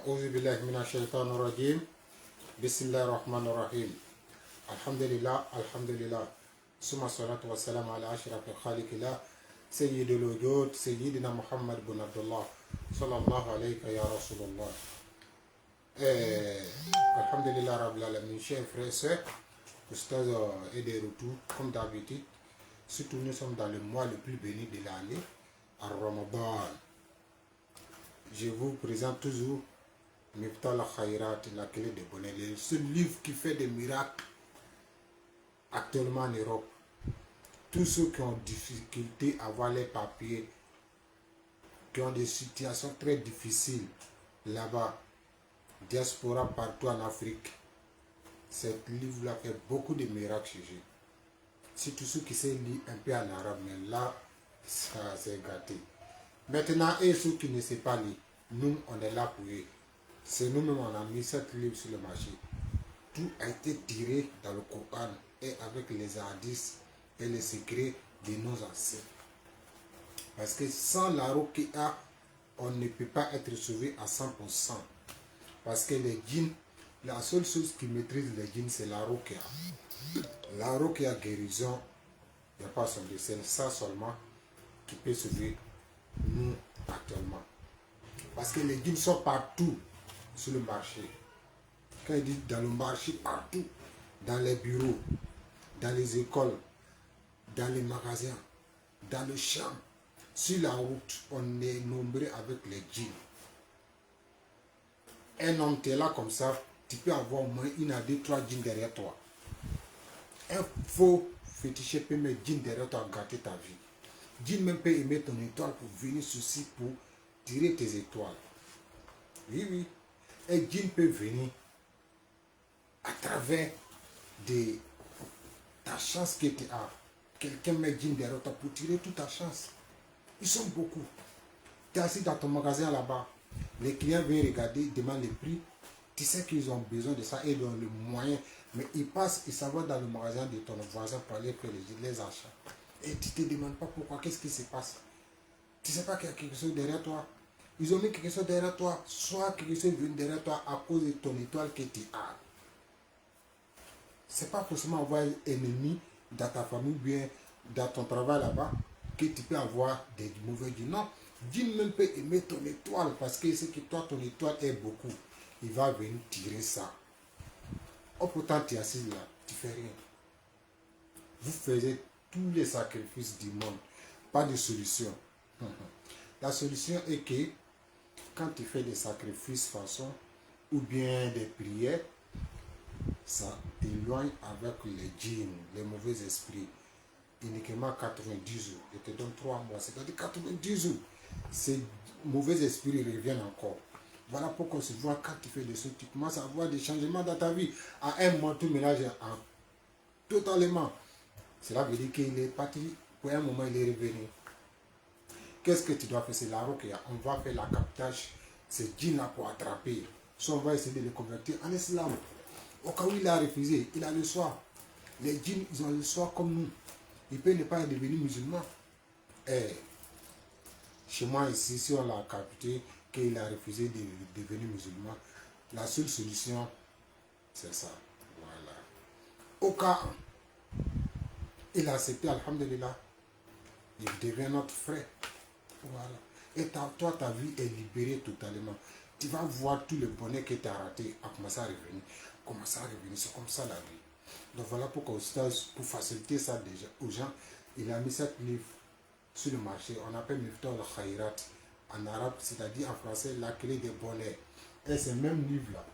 أعوذ بالله من الشيطان الرجيم بسم الله الرحمن الرحيم الحمد لله ثم الصلاة والسلام على أشرف خالق الله سيد الوجود سيدنا محمد بن عبد الله صلى الله عليه يا رسول الله. Alhamdulillah Rabbil Alamin, chers frères et sœurs, Oustaz est de retour comme d'habitude. Surtout nous sommes dans le mois le plus béni de l'année, à Ramadan. Je vous présente toujours Miftah al-Khayrat, la clé de bonheur, le seul livre qui fait des miracles actuellement en Europe. Tous ceux qui ont difficulté à avoir les papiers, qui ont des situations très difficiles là-bas, diaspora partout en Afrique, ce livre-là fait beaucoup de miracles chez eux. C'est tous ceux qui savent lire un peu en arabe, mais là, ça c'est gâté. Maintenant, et ceux qui ne savent pas lire, nous, on est là pour eux. C'est nous-mêmes, on a mis cette livre sur le marché. Tout a été tiré dans le Coran et avec les hadiths et les secrets de nos ancêtres. Parce que sans la ruqya, on ne peut pas être sauvé à 100%. Parce que les djinns, la seule chose qui maîtrise les djinns, c'est la ruqya. La ruqya guérison, il n'y a pas son dessin, ça seulement qui peut sauver nous actuellement. Parce que les djinns sont partout sur le marché. Quand il dit dans le marché, partout, dans les bureaux, dans les écoles, dans les magasins, dans le champ, sur la route, on est nombreux avec les djinns. Un homme, tu es là comme ça, tu peux avoir au moins une à deux, trois djinns derrière toi. Un faux féticheur peut mettre djinn derrière toi, gâter ta vie. Djinn même peut aimer ton étoile pour venir ceci, pour tirer tes étoiles. Oui, oui. Un djinn peut venir à travers ta chance que tu as. Quelqu'un met djinn derrière toi pour tirer toute ta chance. Ils sont beaucoup. Tu es assis dans ton magasin là-bas. Les clients viennent regarder, ils demandent les prix. Tu sais qu'ils ont besoin de ça et ils ont le moyen. Mais ils passent, ils s'en vont dans le magasin de ton voisin pour aller faire les achats. Et tu ne te demandes pas pourquoi, qu'est-ce qui se passe. Tu ne sais pas qu'il y a quelque chose derrière toi. Ils ont mis quelque chose derrière toi. Soit quelque chose vient derrière toi à cause de ton étoile que tu as. Ce n'est pas forcément avoir un ennemi dans ta famille ou bien dans ton travail là-bas que tu peux avoir des mauvais djinns. Non, djinn même peut aimer ton étoile parce que c'est que toi, ton étoile est beaucoup. Il va venir tirer ça. Oh, pourtant, tu es assis là, tu ne fais rien. Vous faisiez tous les sacrifices du monde. Pas de solution. La solution est que quand tu fais des sacrifices façon ou bien des prières, ça t'éloigne avec les djinns, les mauvais esprits. Uniquement 90 jours. Je te donne 3 mois. C'est-à-dire 90 jours. Ces mauvais esprits reviennent encore. Voilà pourquoi se voit quand tu fais des choses, tu commences à avoir des changements dans ta vie. À un moment, tout ménage totalement. Cela veut dire qu'il est parti. Pour un moment, il est revenu. Qu'est-ce que tu dois faire? C'est la ruqya. On va faire la captage. Ces djinns-là pour attraper. Soit on va essayer de les convertir en islam. Au cas où il a refusé, il a le soir. Les djinns, ils ont le soir comme nous. Il peut ne pas devenir musulman. Et chez moi ici, si on l'a capté, qu'il a refusé de devenir musulman, la seule solution, c'est ça. Voilà. Au cas où il a accepté, alhamdulillah, il devient notre frère. Voilà. Et toi, ta vie est libérée totalement. Tu vas voir tout le bonheur que tu as raté à commencer à revenir. Commencer à revenir, c'est comme ça la vie. Donc voilà pourquoi pour faciliter ça déjà aux gens, il a mis cet livre sur le marché. On appelle Miftah al-Khayrat en arabe, c'est-à-dire en français la clé des bonheurs. Et ce même livre-là,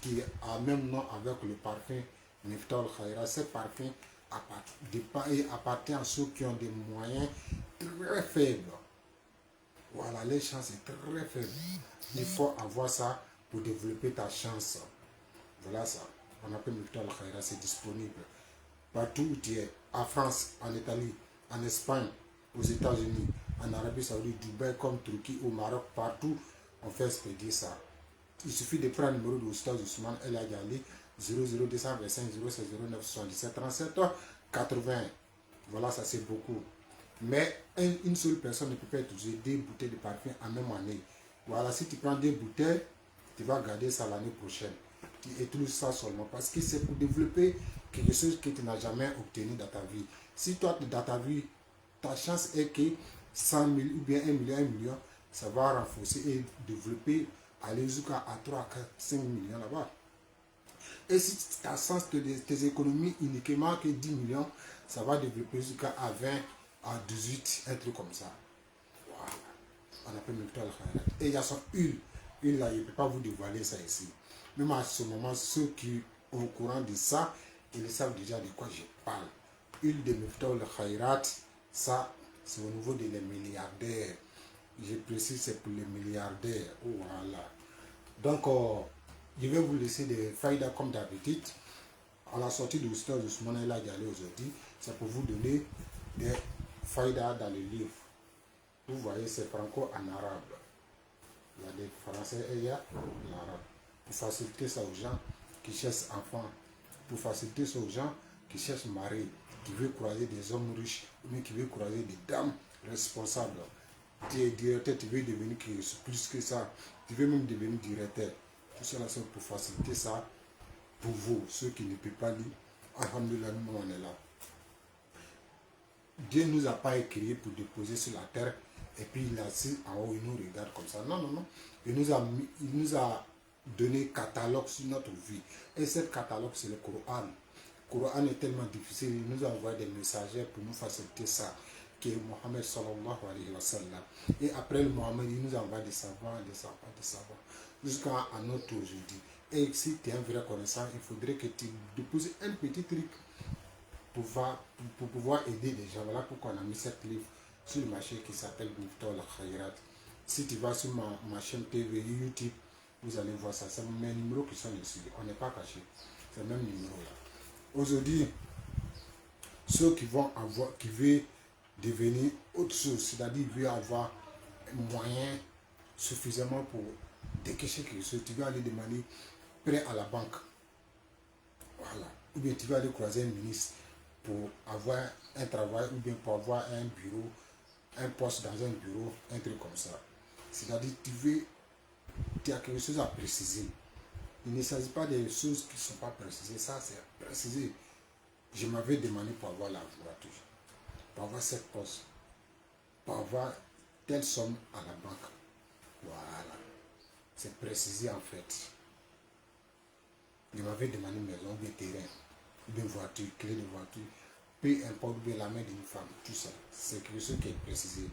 qui a même nom avec le parfum Miftah al-Khayrat, ce parfum appartient à ceux qui ont des moyens très faibles. Voilà, les chances sont très faibles. Il faut avoir ça pour développer ta chance. Voilà ça. On appelle Miftah al-Khayrat, c'est disponible partout où tu es, en France, en Italie, en Espagne, aux États-Unis, en Arabie Saoudite, Dubaï, comme Turquie, au Maroc, partout, on fait expédier ça. Il suffit de prendre le numéro de l'Oustaz Ousmane El Hadjali 00225 016 09 77 37 80. Voilà, ça c'est beaucoup. Mais une seule personne ne peut pas utiliser des bouteilles de parfum en même année. Voilà, si tu prends 2 bouteilles, tu vas garder ça l'année prochaine. Tu utilises ça seulement parce que c'est pour développer quelque chose que tu n'as jamais obtenu dans ta vie. Si toi, dans ta vie, ta chance est que 100 000 ou bien 1 million, ça va renforcer et développer, aller jusqu'à 3, 4, 5 millions là-bas. Et si tu as sens que tes économies uniquement que 10 millions, ça va développer jusqu'à 20 à 18, un truc comme ça. Voilà. On appelle Mifta al-Khairat. Et il y a son huile. Huile là, je ne peux pas vous dévoiler ça ici. Même à ce moment, ceux qui sont au courant de ça, ils savent déjà de quoi je parle. Huile de Mifta al-Khairat, ça, c'est au niveau des milliardaires. Je précise, c'est pour les milliardaires. Voilà. Donc, je vais vous laisser des faïdas comme d'habitude. À la sortie de l'histoire de ce moment-là d'y aller aujourd'hui, c'est pour vous donner des faïdas dans le livre. Vous voyez, c'est franco en arabe. Il y a des français et il y a l'arabe. Pour faciliter ça aux gens qui cherchent enfants, pour faciliter ça aux gens qui cherchent mari, qui veulent croiser des hommes riches, mais qui veulent croiser des dames responsables. Tu es directeur, tu veux devenir plus que ça, tu veux même devenir directeur. Tout cela, c'est pour faciliter ça pour vous, ceux qui ne peuvent pas lire. Alhamdulillah, nous, on est là. Dieu ne nous a pas écrit pour déposer sur la terre et puis il est assis en haut, il nous regarde comme ça. Non, non, non. Il nous a donné un catalogue sur notre vie. Et ce catalogue, c'est le Coran. Le Coran est tellement difficile, il nous a envoyé des messagers pour nous faciliter ça, qui est Mohammed sallallahu alayhi wa sallam. Et après le Mohammed, il nous a envoyé des savants, jusqu'à notre aujourd'hui. Et si tu es un vrai connaissant, il faudrait que tu déposes un petit truc pour pouvoir aider les gens. Voilà pourquoi on a mis cette livre sur le marché qui s'appelle Mifta al-Khairat. Si tu vas sur ma chaîne TV, YouTube, vous allez voir ça. C'est mes numéros qui sont dessus. On n'est pas caché. C'est le même numéro là. Aujourd'hui, ceux qui veulent devenir autre chose, c'est-à-dire veulent avoir un moyen suffisamment pour décaisser quelque chose, tu veux aller demander prêt à la banque. Voilà. Ou bien tu veux aller croiser un ministre pour avoir un travail, ou bien pour avoir un bureau, un poste dans un bureau, un truc comme ça. C'est-à-dire tu as quelque chose à préciser. Il ne s'agit pas des choses qui ne sont pas précisées. Ça, c'est précisé. Je m'avais demandé pour avoir la voiture, pour avoir cette poste, pour avoir telle somme à la banque. Voilà. C'est précisé en fait. Je m'avais demandé maison, bien terrain, bien voiture, clé de voiture, peu importe bien la main d'une femme, tout ça. C'est quelque chose qui est précisé.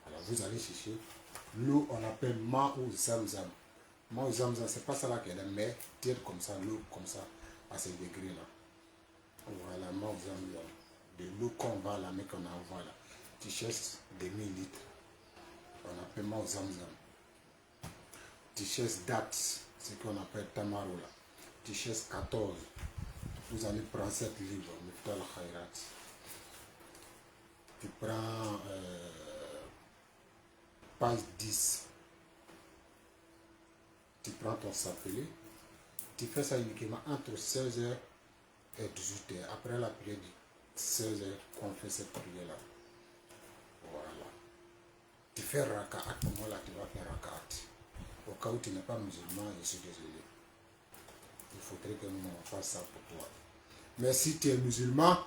Alors vous allez chercher l'eau, on appelle Ma'ou Zamzam. Ma'ou Zamzam, c'est pas ça là qui est mais tire comme ça, l'eau comme ça, à ces degrés là. Voilà, Ma'ou Zamzam. De l'eau qu'on va là, mais qu'on envoie là. Tu cherches des millilitres. On appelle Ma'ou Zamzam. Tu cherches date, ce qu'on appelle Tamaro là. Tu cherches 14. Vous allez prendre cette livre, Mifta al-Khairat. Tu prends page 10. Tu prends ton sapelé. Tu fais ça uniquement entre 16h et 18h. Après la prière de 16h, qu'on fait cette prière-là. Voilà. Tu fais rakaat. Comment là, tu vas faire rakaat. Au cas où tu n'es pas musulman, je suis désolé. Il faudrait que nous fasse ça pour toi. Mais si tu es musulman,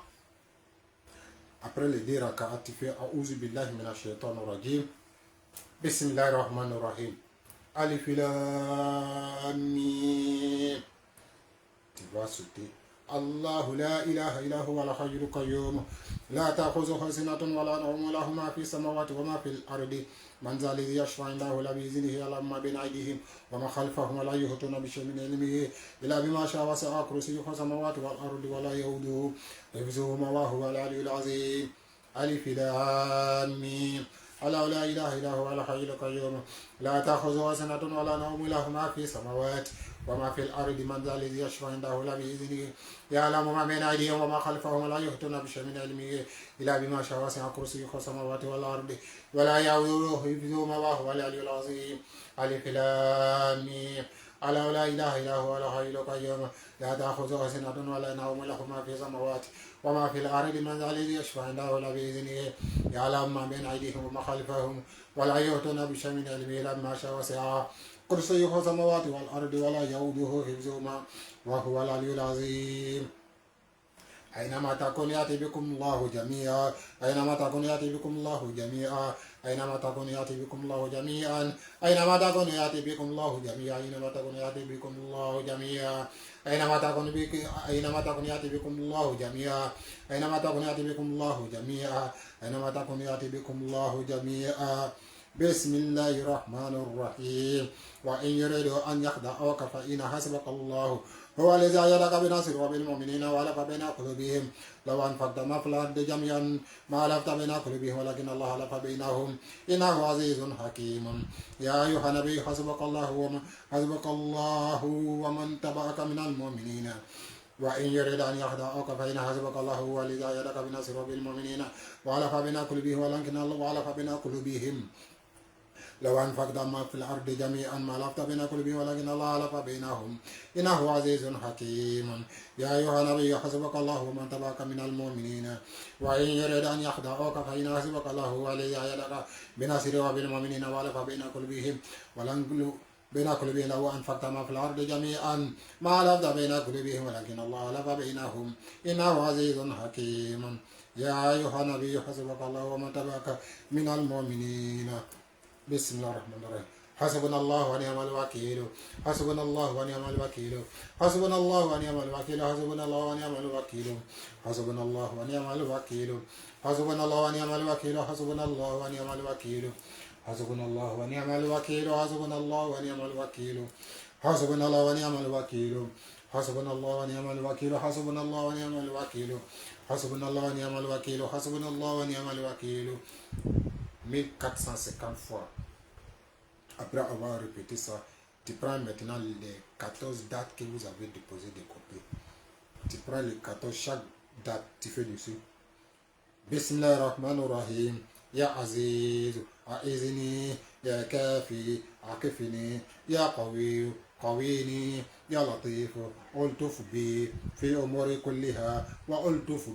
après les 2 raka'at, tu fais A'udhu billahi minash shaitanir rajim. Bismillahir rahmanir rahim. Alif lam mim. Tu vas sauter. Allahu la ilaha illa huwa al-hayyul qayyum. La ta'khudhuhu sinatun wa la nawm, lahu ma fi samawati wa ma fil ardi. من ذا الذي يشفع عنده إلا بإذنه يعلم ما بين أيديهم وما خلفهم ولا يحيطون بشيء من علمه إلا بما شاء وسع كرسيه السماوات والأرض ولا يؤوده حفظهما وهو العلي العظيم. ألف لام ميم. الله لا إله إلا هو الحي القيوم لا تأخذه سنة ولا نوم له ما في السماوات وما في الأرض من ذا الذي يشفع عنده إلا بإذنه يعلم ما بين أيديهم وما خلفهم ولا يحيطون بشيء من علمه إلا بما شاء وسع كرسيه السماوات والأرض ولا يؤوده حفظهما وهو العلي العظيم. ألف لام ميم. على لا إله إلا هو الحي القيوم لا تأخذه سنة ولا نوم له ما في السماوات وما في الأرض من ذا الذي يشفع عنده إلا بإذنه يعلم ما بين أيديهم وما خلفهم ولا يؤتون بشيء من علمه إلا بما شاء وسع كرسيه السماوات والأرض ولا يؤوده حفظهما وهو العلي العظيم أينما تكون يأتي بكم الله جميعا أينما تكون يأتي بكم الله جميعا أينما تكون يأتي بكم الله جميعا أينما تكون يأتي بكم الله جميعا أينما تكون يأتي بكم الله جميعا أينما تكون أينما تكون يأتي بكم الله جميعا أينما تكون يأتي بكم الله جميعا أينما تكون يأتي بكم الله جميعا بسم الله الرحمن الرحيم وإن يريدوا أن يخدعوك فإن حسبك الله هو الذي أيدك بنصره وبالمؤمنين وألف بين قلوبهم لو أنفقت ما في الأرض جميعا ما ألفت بين قلوبهم ولكن الله ألف بينهم إنه عزيز حكيم يا أيها النبي حسبك الله ومن تبعك من المؤمنين وإن يريد أن يخدعوك فإن حسبك الله هو الذي أيدك بنصره وبالمؤمنين وألف بين قلوبهم ولكن الله ألف بين قلوبهم لو أنفقت ما في الأرض جميعا ما ألفت بين قلوبهم ولكن الله ألف بينهم إنه عزيز حكيم يا أيها النبي حسبك الله ومن تبعك من المؤمنين وإن يريد أن يخدعوك فإن حسبك الله هو الذي أيدك بنصره وبالمؤمنين وألف بين قلوبهم بين قلوبهم لو أنفقت ما في الأرض جميعا ما ألفت بين قلوبهم ولكن الله ألف بينهم إنه عزيز حكيم يا أيها النبي حسبك الله ومن تبعك من المؤمنين بسم الله الرحمن الرحيم حسبنا الله ونعم الوكيل حسبنا الله ونعم الوكيل حسبنا الله ونعم الوكيل حسبنا الله ونعم الوكيل حسبنا الله ونعم الوكيل حسبنا الله ونعم الوكيل حسبنا الله ونعم الوكيل حسبنا الله ونعم الوكيل حسبنا الله ونعم الوكيل حسبنا الله ونعم الوكيل حسبنا الله ونعم الوكيل حسبنا الله ونعم الوكيل حسبنا الله ونعم الوكيل حسبنا الله ونعم الوكيل 1450 fois. Après avoir répété ça, tu prends maintenant les 14 dates que vous avez déposées de côté. Tu prends les 14, chaque date, tu fais dessus. Bismillahirrahmanirrahim. Ya Aziz, Aizni, Ya Kafi, Akifini, Ya Qawi, Qawini, Ya Latif, Ultuf bi, fi umuri kulliha, wa ultuf